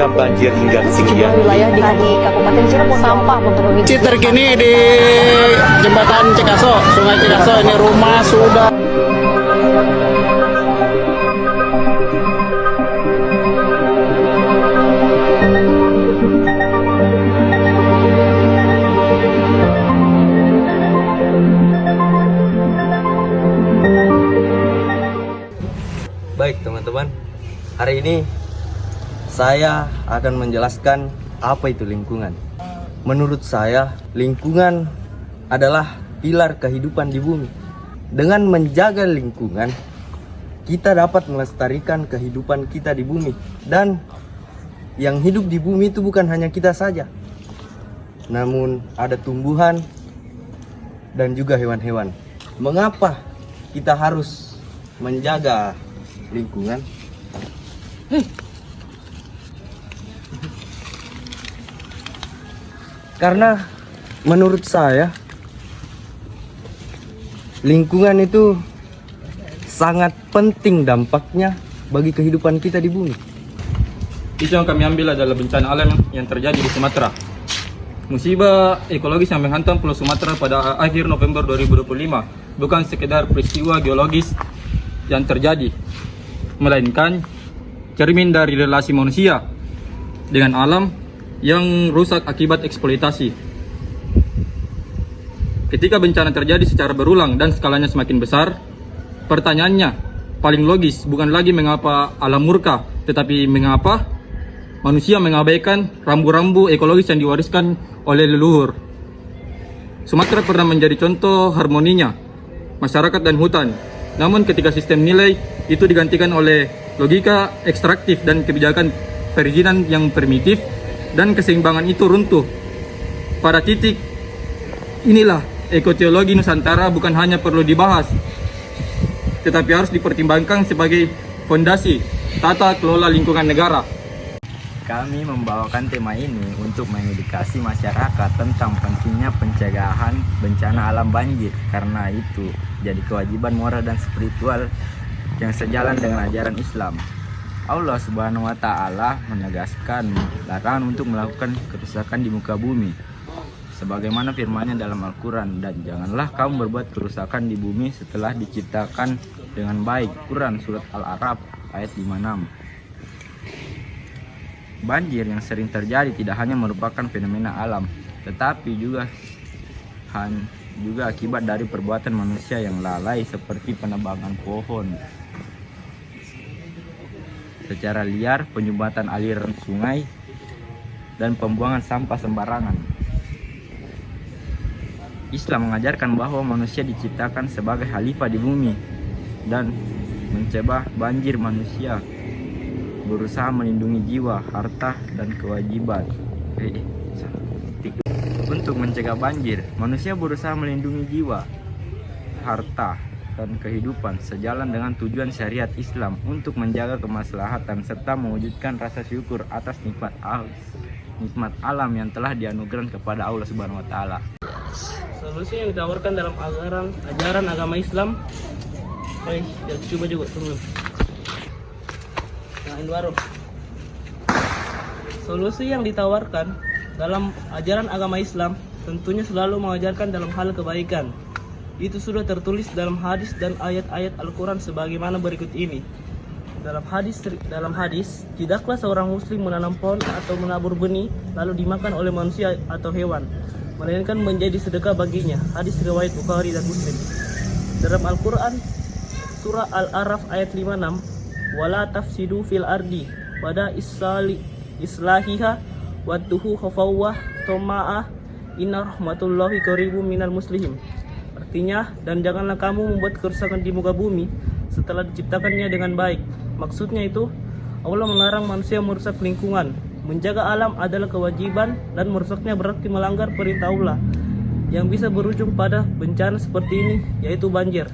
terendam banjir hingga ketinggian. Wilayah di Kabupaten Cirebon sampah memenuhi. Terkini di jembatan Cikaso, Sungai Cikaso, ini rumah sudah. Baik teman-teman, hari ini saya akan menjelaskan apa itu lingkungan. Menurut saya, lingkungan adalah pilar kehidupan di bumi. Dengan menjaga lingkungan, kita dapat melestarikan kehidupan kita di bumi. Dan yang hidup di bumi itu bukan hanya kita saja, namun ada tumbuhan dan juga hewan-hewan. Mengapa kita harus menjaga lingkungan? Karena menurut saya lingkungan itu sangat penting dampaknya bagi kehidupan kita di bumi. Isu yang kami ambil adalah bencana alam yang terjadi di Sumatera. Musibah ekologis yang menghantam Pulau Sumatera pada akhir November 2025 bukan sekedar peristiwa geologis yang terjadi, melainkan cermin dari relasi manusia dengan alam yang rusak akibat eksploitasi. Ketika bencana terjadi secara berulang dan skalanya semakin besar, pertanyaannya paling logis bukan lagi mengapa alam murka, tetapi mengapa manusia mengabaikan rambu-rambu ekologis yang diwariskan oleh leluhur. Sumatera pernah menjadi contoh harmoninya masyarakat dan hutan. Namun ketika sistem nilai itu digantikan oleh logika ekstraktif dan kebijakan perizinan yang primitif, dan keseimbangan itu runtuh. Pada titik inilah ekoteologi Nusantara bukan hanya perlu dibahas, tetapi harus dipertimbangkan sebagai fondasi tata kelola lingkungan negara. Kami membawakan tema ini untuk mengedukasi masyarakat tentang pentingnya pencegahan bencana alam banjir, karena itu jadi kewajiban moral dan spiritual yang sejalan dengan ajaran Islam. Allah Subhanahu wa Ta'ala menegaskan larangan untuk melakukan kerusakan di muka bumi, sebagaimana firman-Nya dalam Al-Quran, dan janganlah kamu berbuat kerusakan di bumi setelah diciptakan dengan baik. Quran Surat Al-A'raf ayat 56. Banjir yang sering terjadi tidak hanya merupakan fenomena alam, tetapi juga akibat dari perbuatan manusia yang lalai, seperti penebangan pohon secara liar, penyumbatan aliran sungai, dan pembuangan sampah sembarangan. Islam mengajarkan bahwa manusia diciptakan sebagai khalifah di bumi dan mencegah banjir. Manusia berusaha melindungi jiwa, harta, dan kewajiban. Untuk mencegah banjir, manusia berusaha melindungi jiwa, harta, dan kehidupan sejalan dengan tujuan syariat Islam untuk menjaga kemaslahatan serta mewujudkan rasa syukur atas nikmat alam yang telah dianugerahkan kepada Allah Subhanahu wa Ta'ala. Solusi yang ditawarkan dalam ajaran agama Islam. Coba juga teman. Solusi yang ditawarkan dalam ajaran agama Islam tentunya selalu mengajarkan dalam hal kebaikan. Itu sudah tertulis dalam hadis dan ayat-ayat Al-Quran sebagaimana berikut ini. Dalam hadis, tidaklah seorang muslim menanam pohon atau menabur benih lalu dimakan oleh manusia atau hewan, melainkan menjadi sedekah baginya. Hadis riwayat Bukhari dan Muslim. Dalam Al-Quran, surah Al-A'raf ayat 56, wala tafsidu fil ardi pada islahiha wadduhu khafawah toma'ah inna rahmatullahi qaribum minal muslimin. Artinya, dan janganlah kamu membuat kerusakan di muka bumi setelah diciptakannya dengan baik. Maksudnya itu, Allah melarang manusia merusak lingkungan. Menjaga alam adalah kewajiban, dan merusaknya berarti melanggar perintah Allah yang bisa berujung pada bencana seperti ini, yaitu banjir.